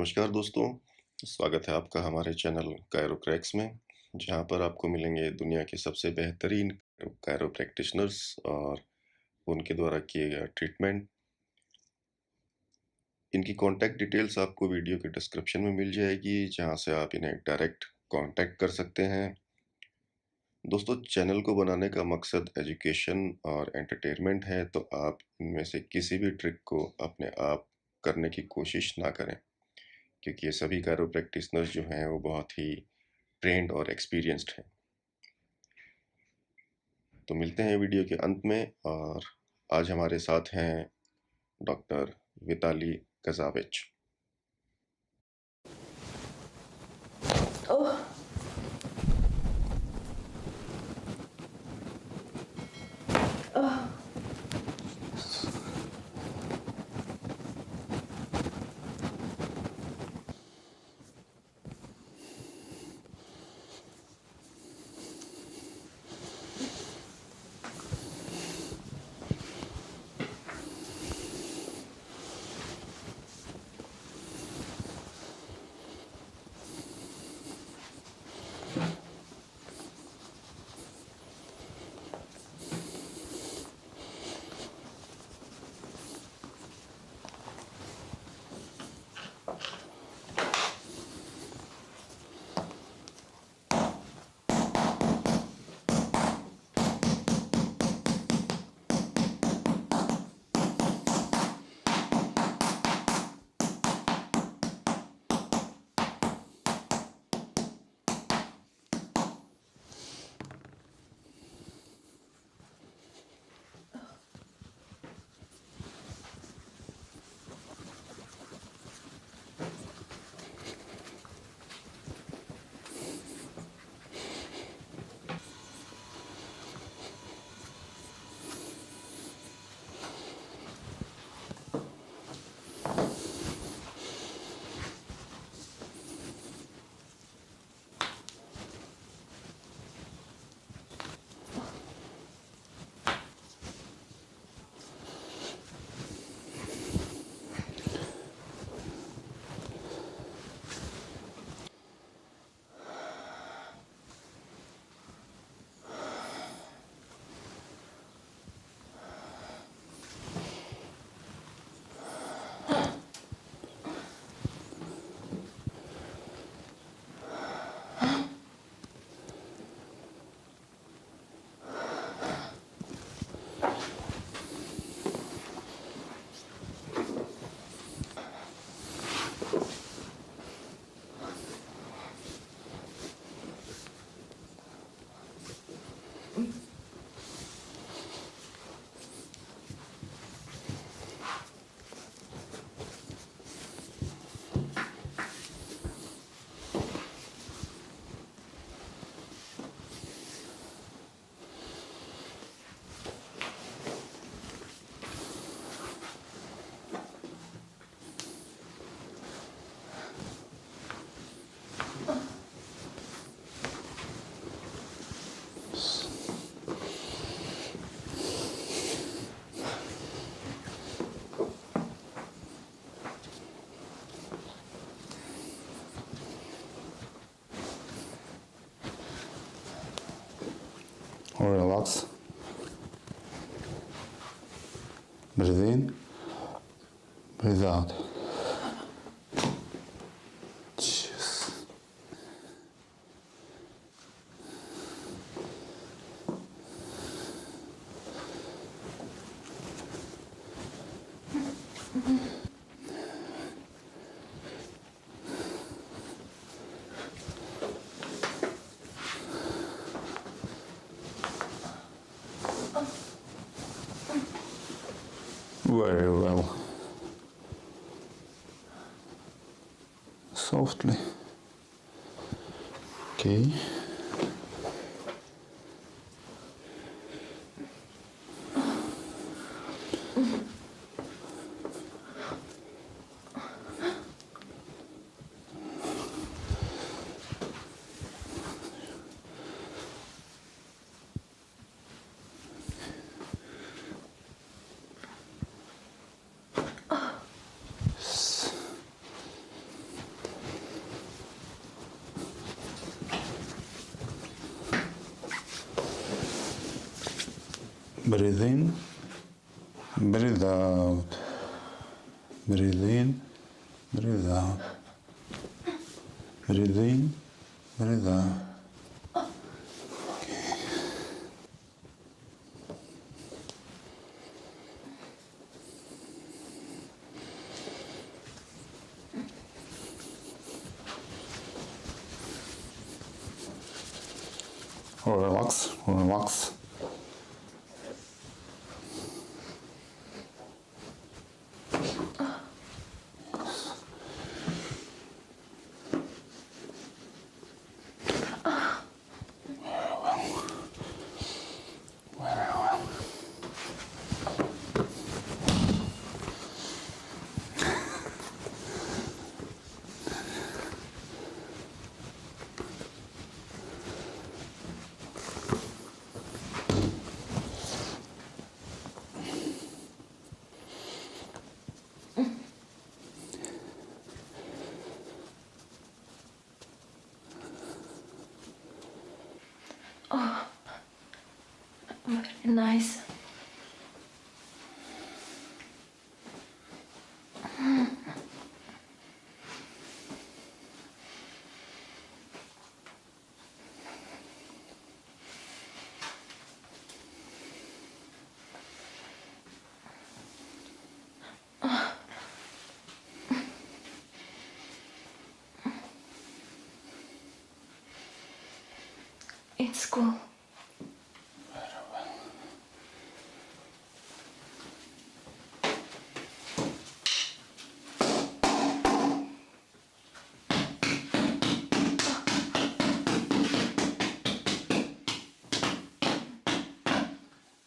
नमस्कार दोस्तों, स्वागत है आपका हमारे चैनल कायरो क्रैक्स में, जहाँ पर आपको मिलेंगे दुनिया के सबसे बेहतरीन कायरो प्रैक्टिशनर्स और उनके द्वारा किए गए ट्रीटमेंट। इनकी कॉन्टैक्ट डिटेल्स आपको वीडियो के डिस्क्रिप्शन में मिल जाएगी, जहाँ से आप इन्हें डायरेक्ट कॉन्टैक्ट कर सकते हैं। दोस्तों, चैनल को बनाने का मकसद एजुकेशन और एंटरटेनमेंट है, तो आप इनमें से किसी भी ट्रिक को अपने आप करने की कोशिश ना करें, क्योंकि ये सभी कायरो प्रैक्टिशनर्स जो हैं वो बहुत ही ट्रेंड और एक्सपीरियंस्ड हैं। तो मिलते हैं वीडियो के अंत में, और आज हमारे साथ हैं doctor Vitali Kazavich. Oh, oh. Relax. Breathe in, breathe out. Yes. Very well. Softly. Okay. Breathe in, breathe out. Breathe in, breathe out. Breathe in, breathe out. Relax, relax. Very well. Very nice. It's cool.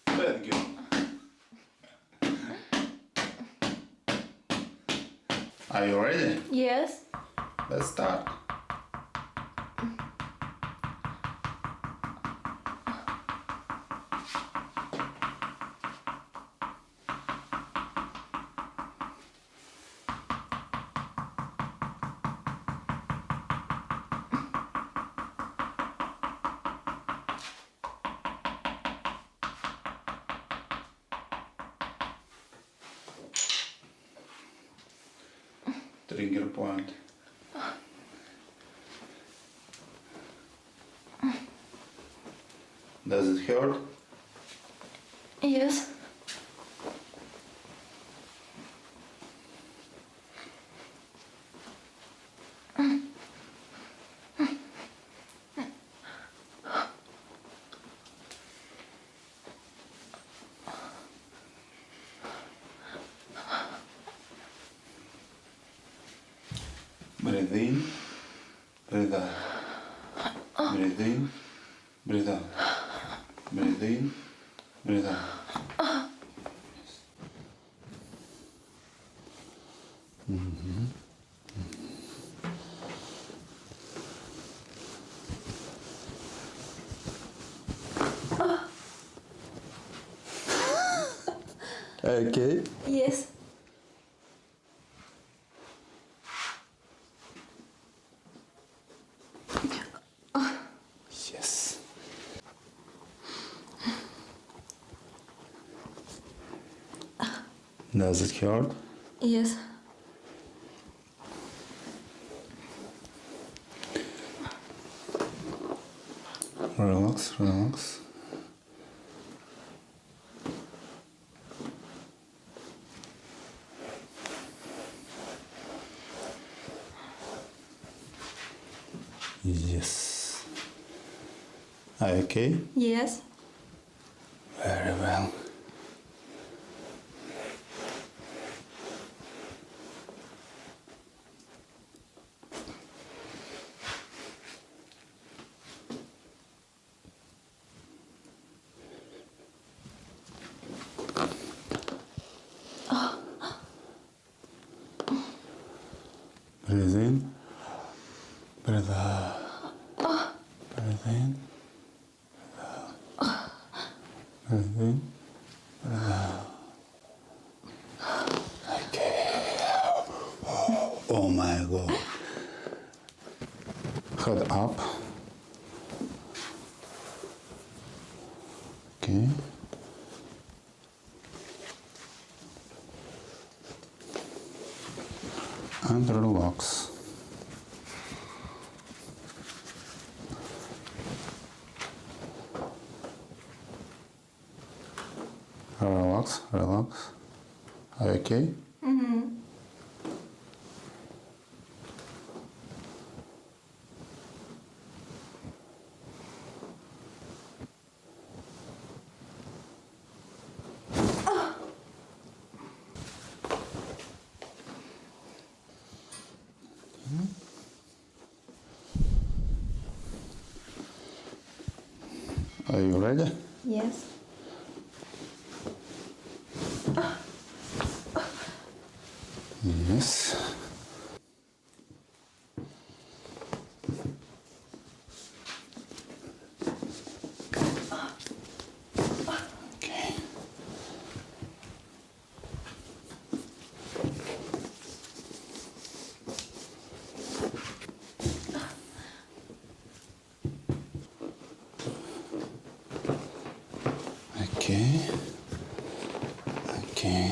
Very good. Are you ready? Yes. Let's start. Trigger point. Does it hurt? Yes. Breathe in, breathe out. Breathe in, breathe out. Breathe in, breathe out. Okay. Yes. Yes. Does it hurt? Yes. Relax, relax. Yes. Are you okay? Yes. Very well. Breathe in, breathe out. Breathe in, breathe in, breathe out. Okay. Oh my God. Head up. Okay. and relax. Relax, relax. Are you okay? Are you ready? Yes. Yes. Okay. Okay. Okay.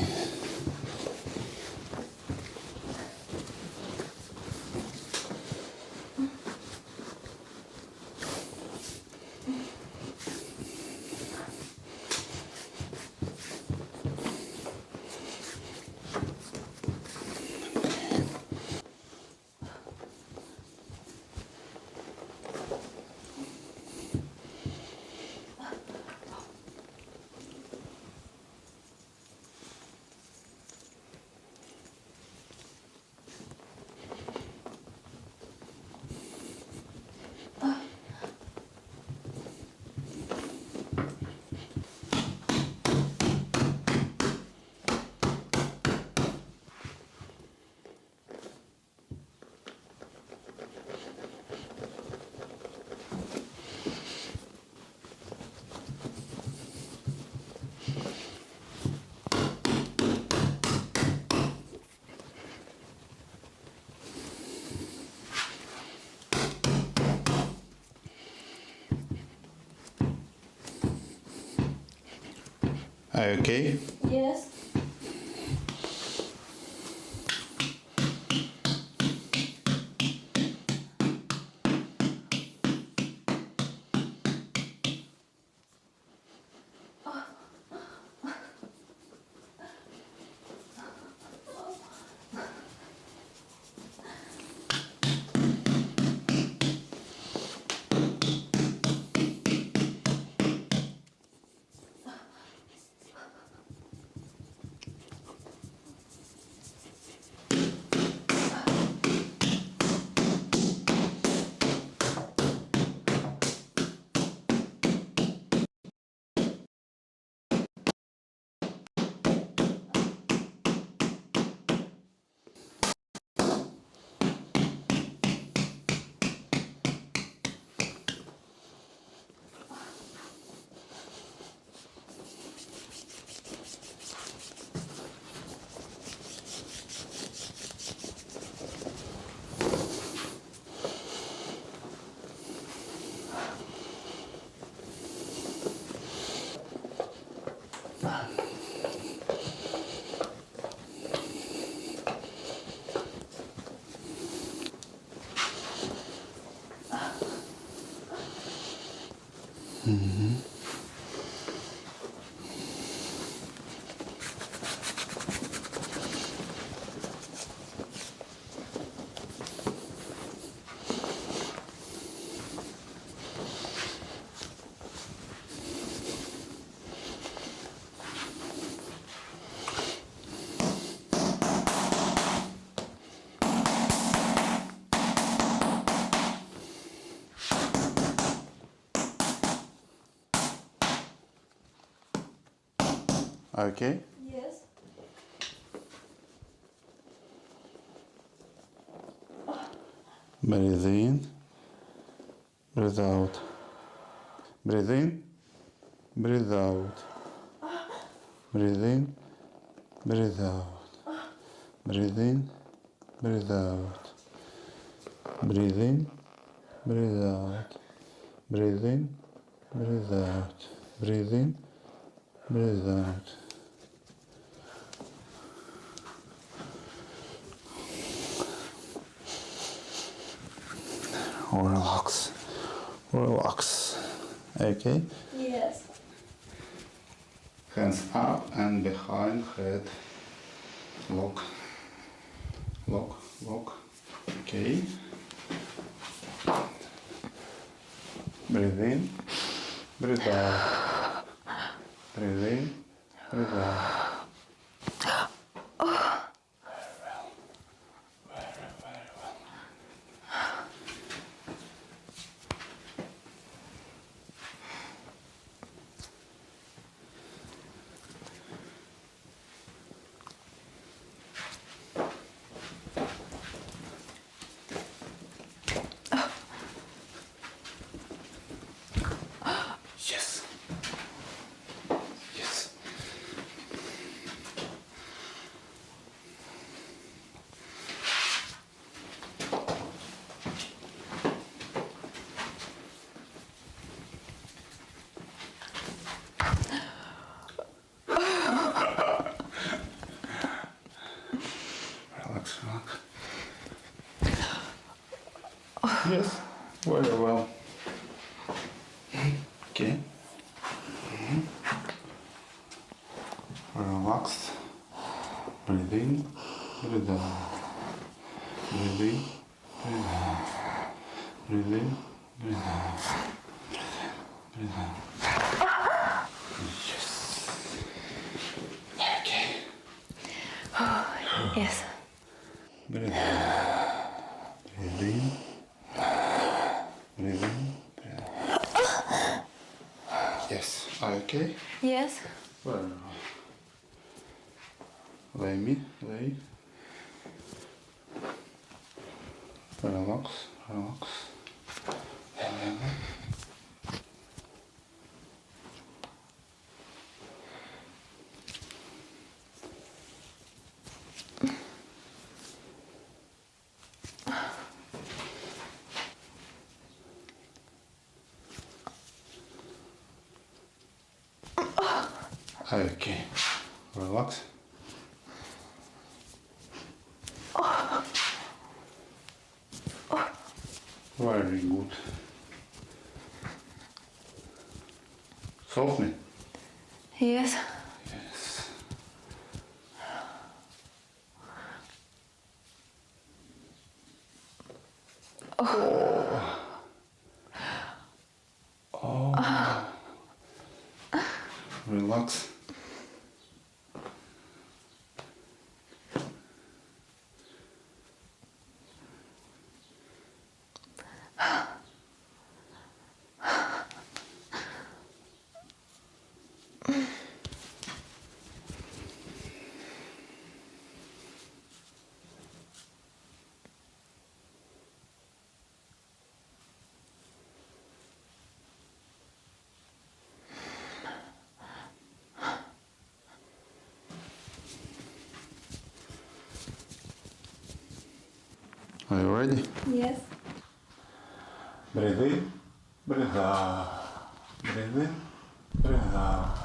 Are you okay? Yes. Are you okay? Yes. Breathe in. Breathe out. Breathe in. Breathe out. Breathe in. Breathe out. Breathe in. Breathe out. Breathe in. Breathe out. Breathe in. Breathe out. Breathe in. Breathe out. Relax. Relax. Okay? Yes. Hands up and behind head. Lock. Lock. Lock. Okay. Breathe in. Breathe out. Breathe in. Breathe out. Yes. Yes. Relax, relax. Yes, very well. Okay. Relax. Breathe in, breathe out. Breathe in, breathe out. Breathe in, breathe out. Breathe out. Yes. Okay. Yes. Breathe out. Breathe in. Breathe in. Breathe out. Yes. Are you okay? Yes. Very well. Lay me. Lay. Relax. Relax. Lay. Okay. Relax. Very good. Softly. Yes. Yes. Relax. Are you ready? Yes. Breathe in, breathe out. Breathe in, breathe out.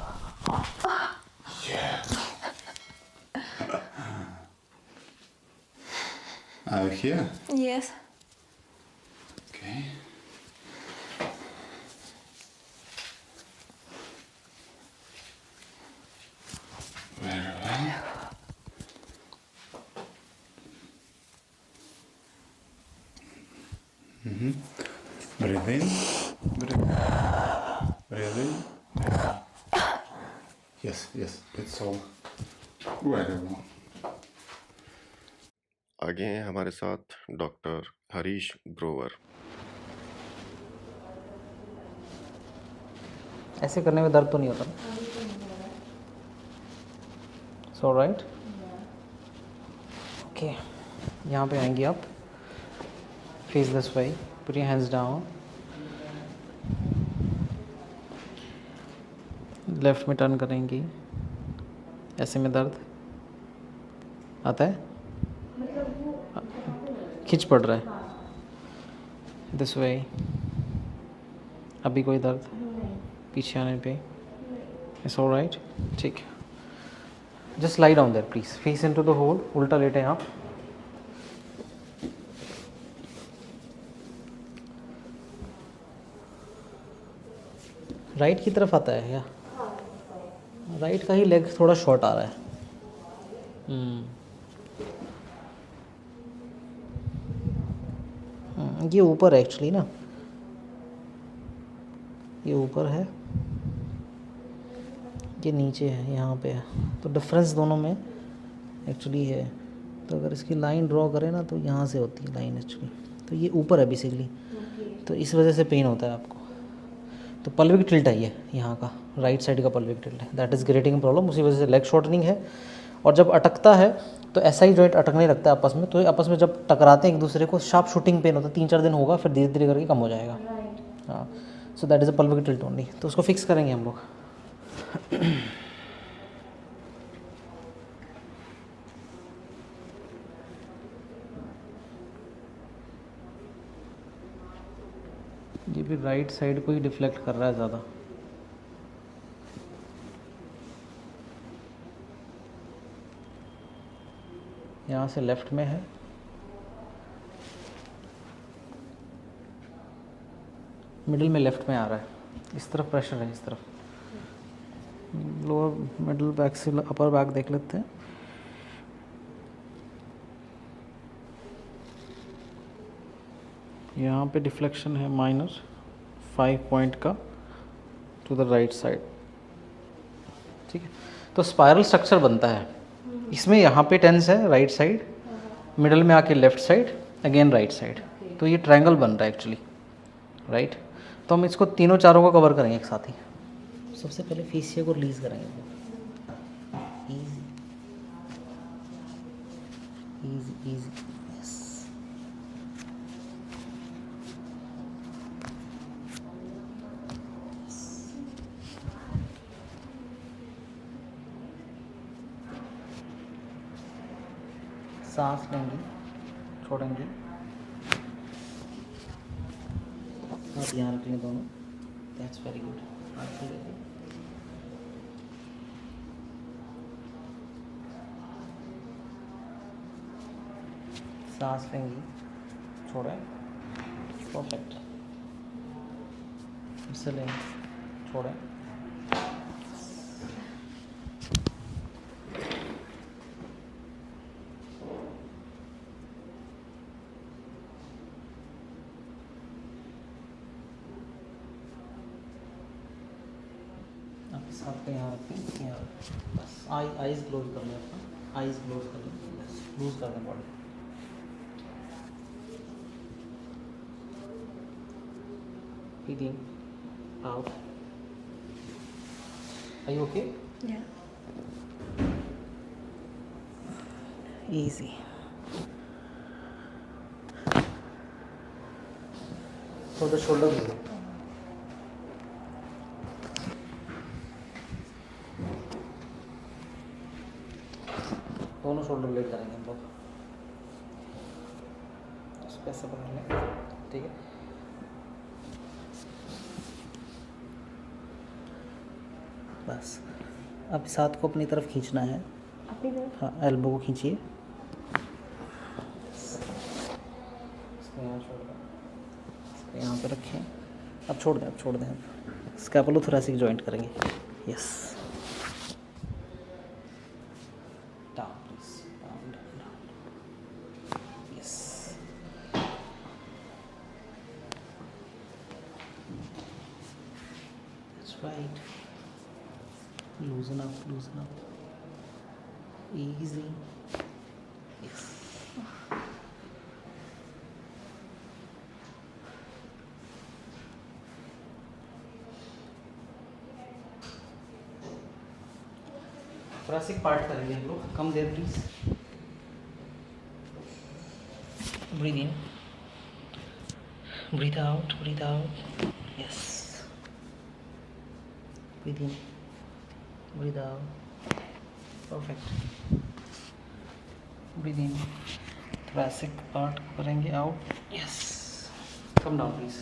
Yeah. Are you here? Yes. Okay. Very well. Breathe in, breathe out. Breathe in, breathe out. Yes, yes, it's all very well. आगे हैं हमारे साथ doctor Harish Grover. ऐसे करने में दर्द तो नहीं होता ना? सो राइट, ओके। यहाँ पे आएंगी आप, face this way, put your hands down. Left में टर्न करेंगी। ऐसे में दर्द आता है, खिंच पड़ रहा है दिस वे। अभी कोई दर्द पीछे आने पे? इट्स ऑल राइट, ठीक। Just lie down there please, face into the hole. उल्टा लेटे हैं आप। राइट की तरफ आता है या राइट का ही लेग थोड़ा शॉर्ट आ रहा है। ये ऊपर है एक्चुअली ना, ये ऊपर है, ये नीचे है, यहाँ पे है, तो डिफरेंस दोनों में एक्चुअली है। तो अगर इसकी लाइन ड्रॉ करें ना तो यहाँ से होती है लाइन एक्चुअली, तो ये ऊपर है बेसिकली, तो इस वजह से पेन होता है आपको। तो पल्विक टिल्ट है ये यहाँ का, राइट साइड का पल्विक टिल्ट है, दैट इज़ क्रिएटिंग प्रॉब्लम, उसी वजह से लेग शॉर्टनिंग है। और जब अटकता है तो ऐसा ही जॉइंट अटकने लगता है आपस में, तो आपस में जब टकराते हैं एक दूसरे को शार्प शूटिंग पेन होता है, 3-4 दिन होगा, फिर धीरे धीरे करके कम हो जाएगा। हाँ, so that is a pelvic tilt only, तो उसको फिक्स करेंगे हम लोग। ये भी राइट साइड को ही डिफ्लेक्ट कर रहा है ज़्यादा। यहाँ से लेफ्ट में है, मिडिल में लेफ्ट में आ रहा है, इस तरफ प्रेशर है, इस तरफ। लोअर मिडिल बैक से अपर बैक देख लेते हैं। यहाँ पे डिफ्लेक्शन है -5 पॉइंट का टू द राइट साइड, ठीक है। तो स्पायरल स्ट्रक्चर बनता है इसमें, यहाँ पे टेंस है राइट साइड, मिडल में आके left side, again right side, तो ये ट्रायंगल बन रहा है एक्चुअली, राइट। तो हम इसको तीनों चारों को कवर करेंगे एक साथ ही। सबसे पहले फेसिया को रिलीज करेंगे, इजी इजी इजी, यस। सांस लेंगे, छोड़ेंगे, हाथ यहाँ रख लें दोनों, दैट्स वेरी गुड। हाथ खुले, सांस लेंगे, छोड़ें, परफेक्ट, फिर से लें, छोड़ें, हाथ को यहाँ रखें, यहाँ बस। आईज क्लोज कर लें अपना, आईज क्लोज कर लें, बस लूज कर दें body. Breathe in, out. Are you okay? Yeah. Easy. So the shoulder blade. दोनों शोल्डर ब्लेड करेंगे हम लोग, इसको ऐसे पकड़ लें, ठीक है। बस अब इस हाथ को अपनी तरफ खींचना है, अपनी तरफ? हाँ, एल्बो को खींचिए, इसको यहाँ छोड़ दें, इसको यहाँ पे रखें, अब छोड़ दें, अब छोड़ दें। अब स्कैपुलोथोरैसिक जॉइंट करेंगे, yes. Down please, down down down, yes. That's right. Loosen up, loosen up. Easy. Yes. thoracic part करेंगे हम लोग, कम देर please. Breathe in, breathe out, breathe out. Yes. Breathe in, breathe out. Perfect. Breathe in, thoracic part करेंगे, out. Yes. Come down please.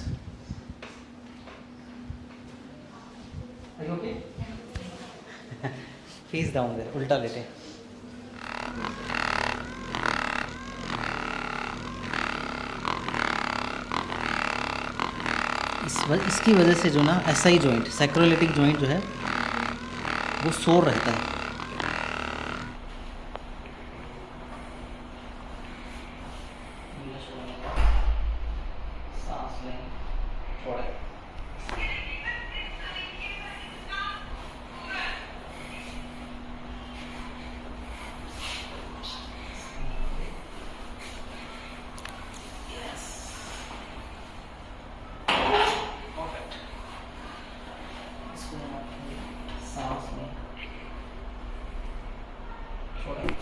Are you okay? Face down there, उल्टा लेटे। इस बस इसकी वजह से जो ना एसआई जॉइंट, सैक्रोइलेटिक जॉइंट जो है वो सोर रहता है। सांस लें, छोड़ें। परफेक्ट। इसको सांस लें, छोड़ें।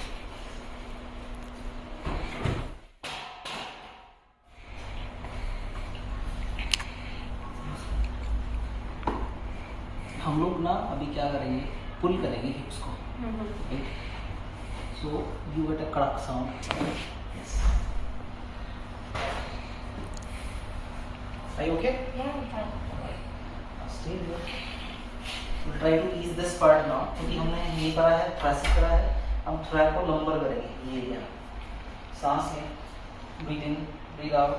हम लोग ना अभी क्या करेंगे, पुल करेंगे हिप्स को, right? So you get a कड़क sound. Yes, are you okay? Yeah, I'm fine. Stay here. Will try to ease this part now, क्योंकि हमने ये करा है, थ्रैसिक करा है, हम थ्रैक को लंबर करेंगे। ये एरिया, सांस लें, breathe in, breathe out.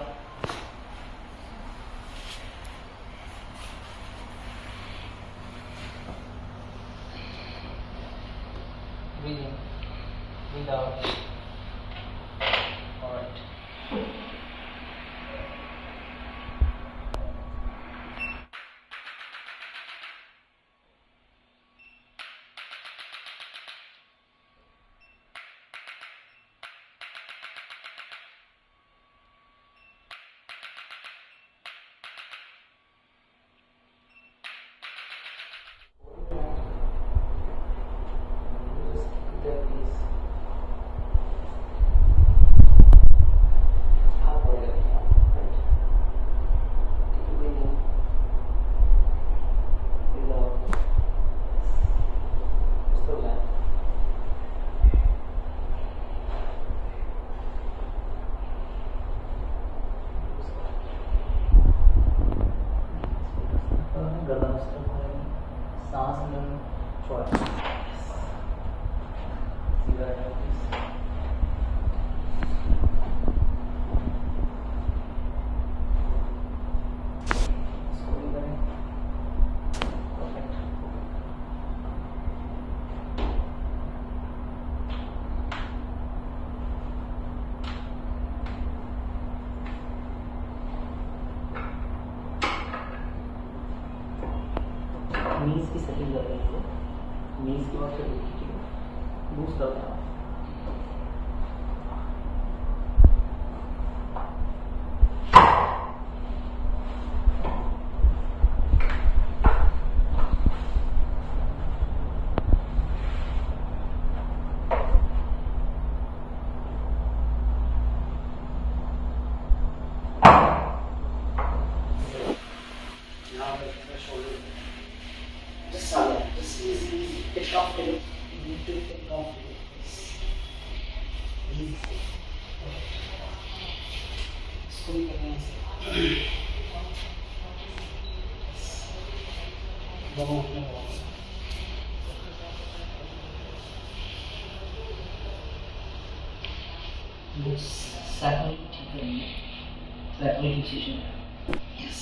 Breathe in, breathe out. All right. There, please. Half body left now, right? Take a breathe in, breathe out. Still land. गर्दन इस तरफ करेंगे, सांस लें, छोड़ें। सीधा है प्लीज। इसको भी करें। परफेक्ट। नीज की सेटिंग कर रही है, नीज की बात चलिए, ठीक है? बूस्ट करते हैं आप। Now make the shoulder. Just silent, just easy, get comfortable. You need to get comfortable. Easy. इसको भी करना है ऐसे। दोनों अपने हो। वो सैकल ठीक करेंगे, सैकल इनिशिएशन। यस,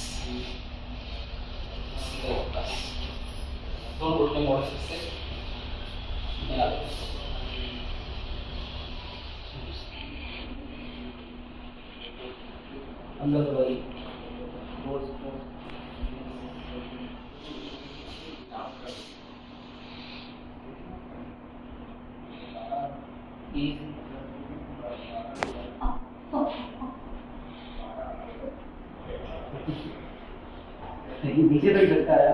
बस दोनों घुटने मोड़ सकते हैं। अंदर दबाई, नीचे तक झटका आया।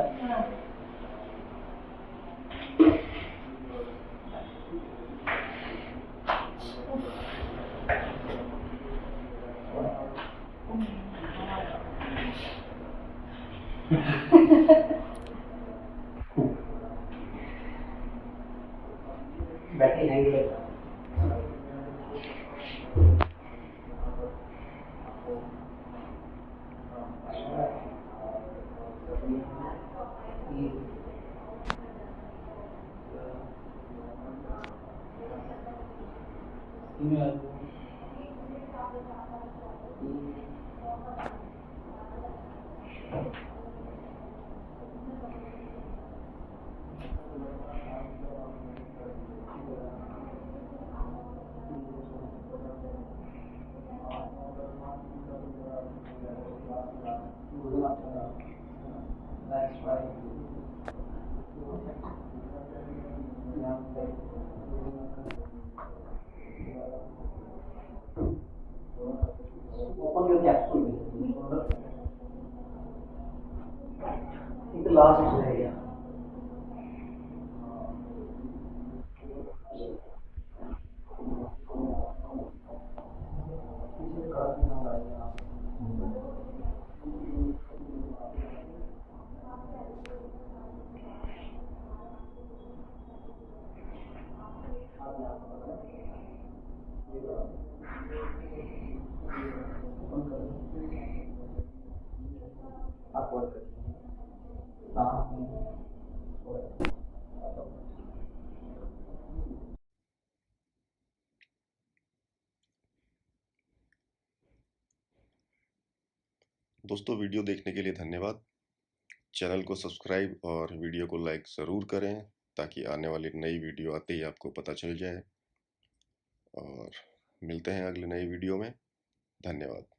बैठे नहीं email Open your capsule. In the last area. दोस्तों वीडियो देखने के लिए धन्यवाद। चैनल को सब्सक्राइब और वीडियो को लाइक ज़रूर करें ताकि आने वाली नई वीडियो आते ही आपको पता चल जाए। और मिलते हैं अगले नई वीडियो में। धन्यवाद।